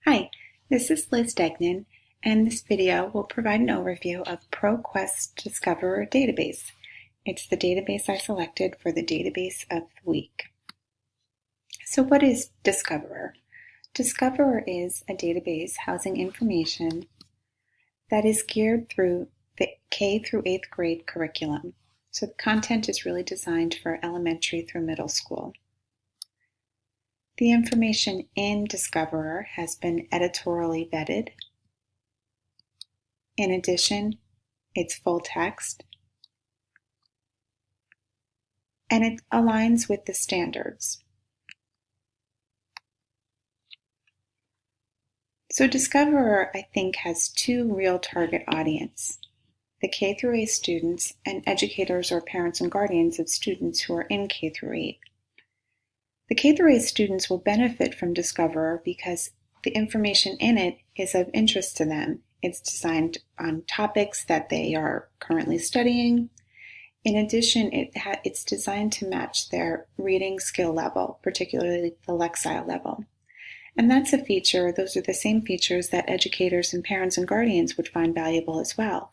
Hi, this is Liz Degnan, and this video will provide an overview of ProQuest Discoverer Database. It's the database I selected for the Database of the Week. So what is Discoverer? Discoverer is a database housing information that is geared through the K through 8th grade curriculum. So the content is really designed for elementary through middle school. The information in Discoverer has been editorially vetted. In addition, it's full text, and it aligns with the standards. So Discoverer, I think, has two real target audience: the K through 8 students and educators or parents and guardians of students who are in K through 8. The K through 8 students will benefit from Discoverer because the information in it is of interest to them. It's designed on topics that they are currently studying. In addition, it's designed to match their reading skill level, particularly the Lexile level. And that's a feature, those are the same features that educators and parents and guardians would find valuable as well.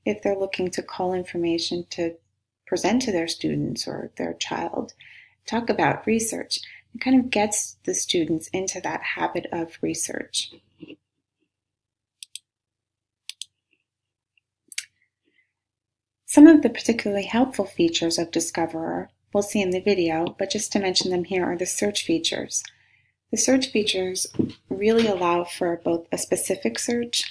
If they're looking to cull information to present to their students or their child, talk about research, it kind of gets the students into that habit of research. Some of the particularly helpful features of Discoverer we'll see in the video, but just to mention them here are the search features. The search features really allow for both a specific search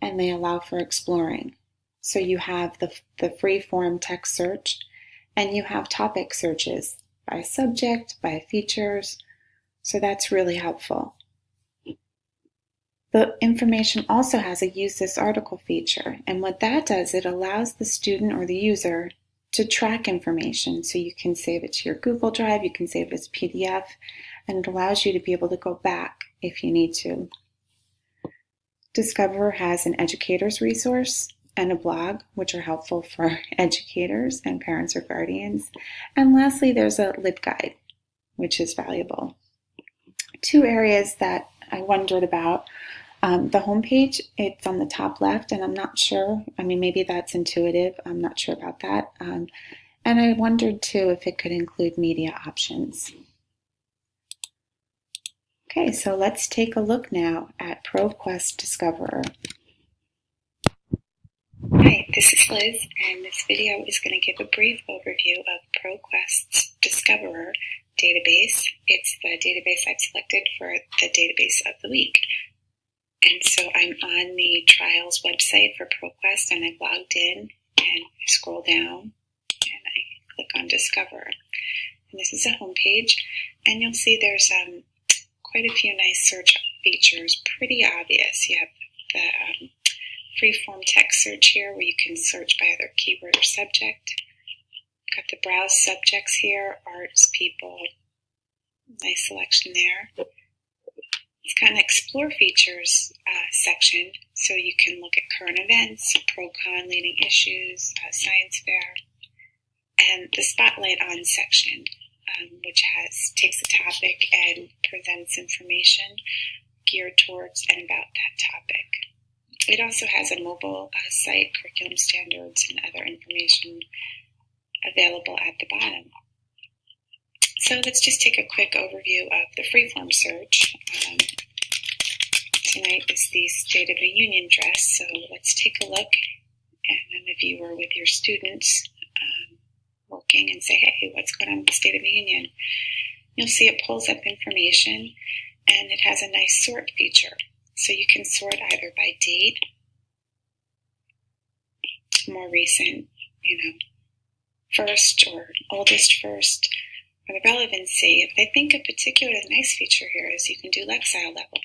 and they allow for exploring. So you have the free-form text search and you have topic searches by subject, by features, so that's really helpful. The information also has a Use This Article feature, and what that does, it allows the student or the user to track information. So you can save it to your Google Drive, you can save it as a PDF, and it allows you to be able to go back if you need to. Discoverer has an educator's resource and a blog, which are helpful for educators and parents or guardians. And lastly, there's a LibGuide, which is valuable. Two areas that I wondered about. The homepage, it's on the top left, and I'm not sure, maybe that's intuitive, I'm not sure about that. And I wondered too if it could include media options. Okay, so let's take a look now at ProQuest Discoverer. Hi, this is Liz, and this video is going to give a brief overview of ProQuest's Discoverer database. It's the database I've selected for the Database of the Week. And so I'm on the trials website for ProQuest, and I've logged in, and I scroll down, and I click on Discover. And this is a home page, and you'll see there's quite a few nice search features, pretty obvious. You have the free-form text search here where you can search by either keyword or subject. Got the browse subjects here, arts, people, nice selection there. It's got an explore features section, so you can look at current events, pro-con leading issues, science fair, and the spotlight on section, which takes a topic and presents information geared towards and about that topic. It also has a mobile site, curriculum standards, and other information available at the bottom. So let's just take a quick overview of the freeform search. Tonight is the State of the Union address, so let's take a look. And then if you were with your students working and say, hey, what's going on with the State of the Union? You'll see it pulls up information, and it has a nice sort feature. So you can sort either by date, more recent, first or oldest first, or the relevancy. I think a particularly nice feature here is you can do Lexile level.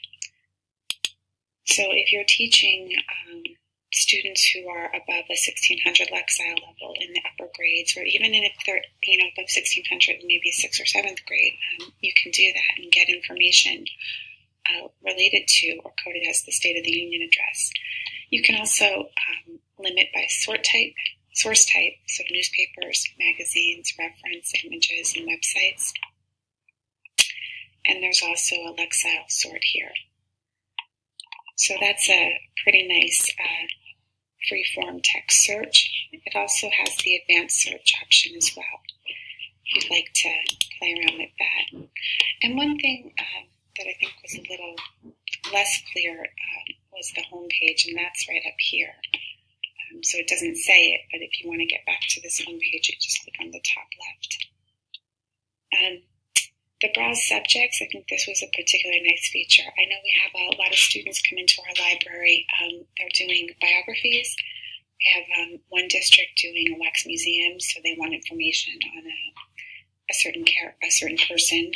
So if you're teaching students who are above a 1600 Lexile level in the upper grades, or even if they're above 1600, maybe 6th or 7th grade, you can do that and get information related to or coded as the State of the Union address. You can also limit by source type, so newspapers, magazines, reference, images, and websites. And there's also a Lexile sort here. So that's a pretty nice free-form text search. It also has the advanced search option as well, if you'd like to play around with that. And one thing that I think was a little less clear was the home page, and that's right up here. So it doesn't say it, but if you want to get back to this home page, you just click on the top left. The browse subjects, I think this was a particularly nice feature. I know we have a lot of students come into our library. They're doing biographies. We have one district doing a wax museum, so they want information on a certain person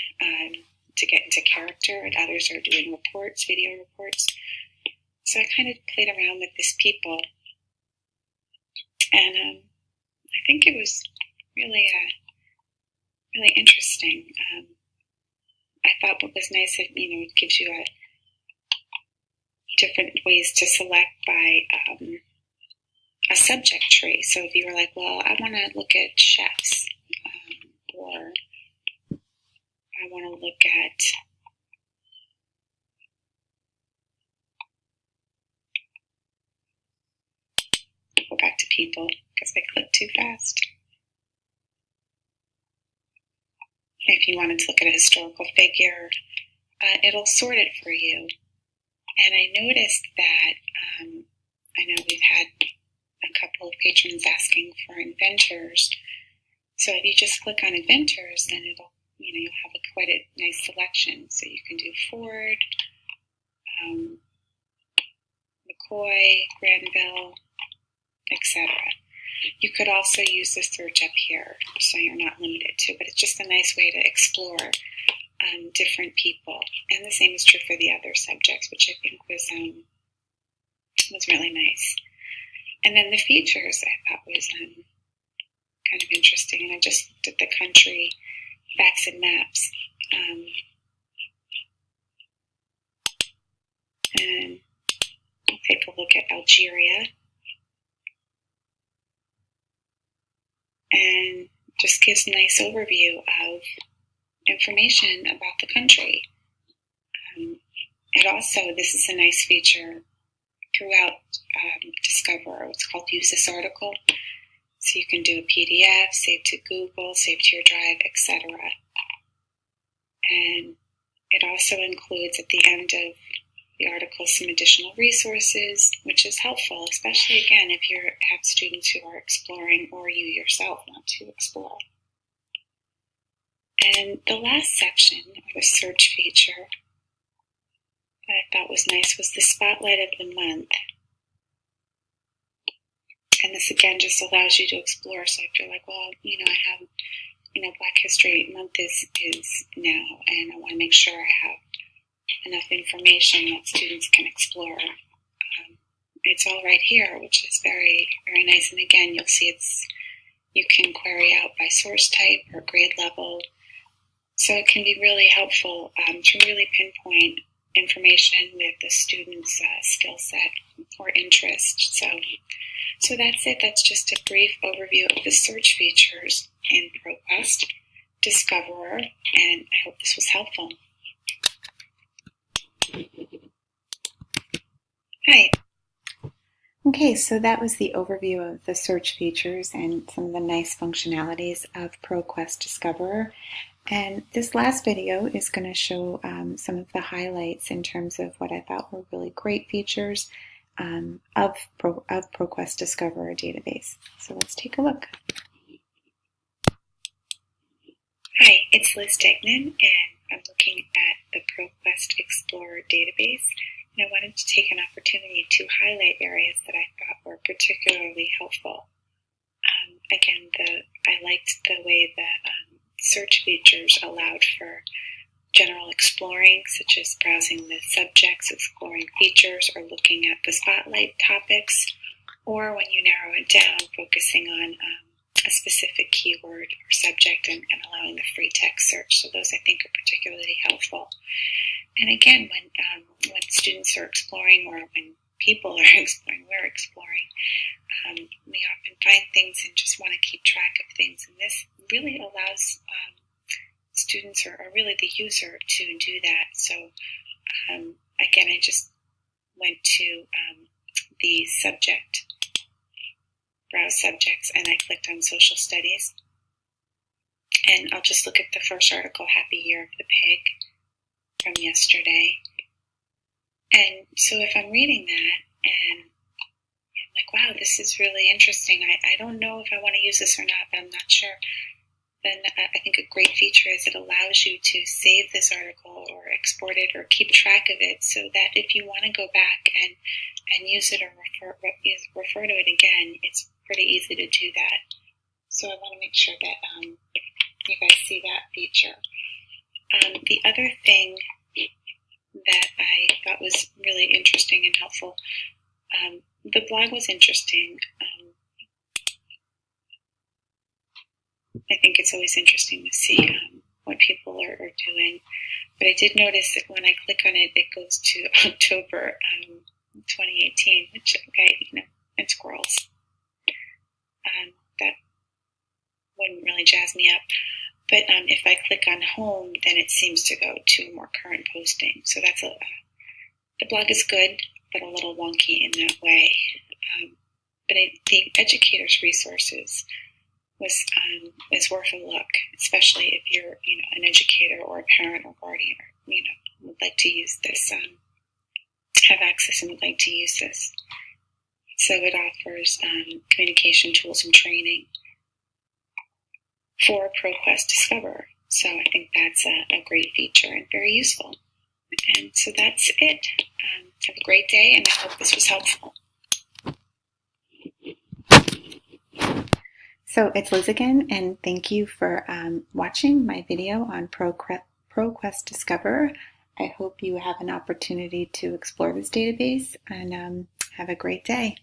to get into character, and others are doing reports, video reports. So I kind of played around with this people, and I think it was really interesting. I thought what was nice, it gives you different ways to select by a subject tree. So if you were like, well, I want to look at chefs, or I want to look at go back to people because I clicked too fast. If you wanted to look at a historical figure, it'll sort it for you. And I noticed that I know we've had a couple of patrons asking for inventors. So if you just click on inventors, then it'll you'll have quite a nice selection. So you can do Ford, McCoy, Granville, etc. You could also use the search up here, so you're not limited to, but it's just a nice way to explore different people. And the same is true for the other subjects, which I think was really nice. And then the features I thought was kind of interesting. And I just looked at the country facts and maps. And I'll take a look at Algeria. And just gives a nice overview of information about the country. It also, this is a nice feature throughout Discoverer. It's called Use This Article. So you can do a PDF, save to Google, save to your drive, etc. And it also includes at the end of the article some additional resources, which is helpful, especially again if you have students who are exploring or you yourself want to explore. And the last section, or the search feature, that I thought was nice was the Spotlight of the Month. And this again just allows you to explore. So if you're like, well, I have, Black History Month is now, and I want to make sure I have enough information that students can explore. It's all right here, which is very, very nice. And again, you'll see you can query out by source type or grade level. So it can be really helpful to really pinpoint information with the student's skill set or interest. So that's it. That's just a brief overview of the search features in ProQuest Discoverer, and I hope this was helpful. Hi. Okay, so that was the overview of the search features and some of the nice functionalities of ProQuest Discoverer. And this last video is going to show some of the highlights in terms of what I thought were really great features of ProQuest Discoverer database. So let's take a look. Hi, it's Liz Degnan, and I'm looking at the ProQuest Explorer database. And I wanted to take an opportunity to highlight areas that I thought were particularly helpful. Again, I liked the way the search features allowed for general exploring, such as browsing the subjects, exploring features, or looking at the spotlight topics, or when you narrow it down, focusing on a specific keyword or subject and allowing the free text search. So those I think are particularly helpful. And again, when students are exploring, or when people are exploring, we're exploring, we often find things and just want to keep track of things. And this really allows students or really the user to do that. So again, I just went to the subject, browse subjects, and I clicked on social studies. And I'll just look at the first article, Happy Year of the Pig, from yesterday. And so if I'm reading that and I'm like, wow, this is really interesting. I don't know if I want to use this or not, but I'm not sure. Then I think a great feature is it allows you to save this article or export it or keep track of it so that if you want to go back and use it or refer to it again, it's pretty easy to do that. So I want to make sure that you guys see that feature. The other thing that I thought was really interesting and helpful, the blog was interesting. I think it's always interesting to see what people are doing. But I did notice that when I click on it, it goes to October 2018, which, okay, and scrolls. That wouldn't really jazz me up. But if I click on home, then it seems to go to a more current posting. So that's the blog is good, but a little wonky in that way. But the educator's resources is worth a look, especially if you're an educator or a parent or guardian, or would like to use this, have access and would like to use this. So it offers communication tools and training for ProQuest Discoverer. So I think that's a great feature and very useful. And so that's it. Have a great day, and I hope this was helpful. So it's Liz again, and thank you for watching my video on ProQuest Discoverer. I hope you have an opportunity to explore this database, and have a great day.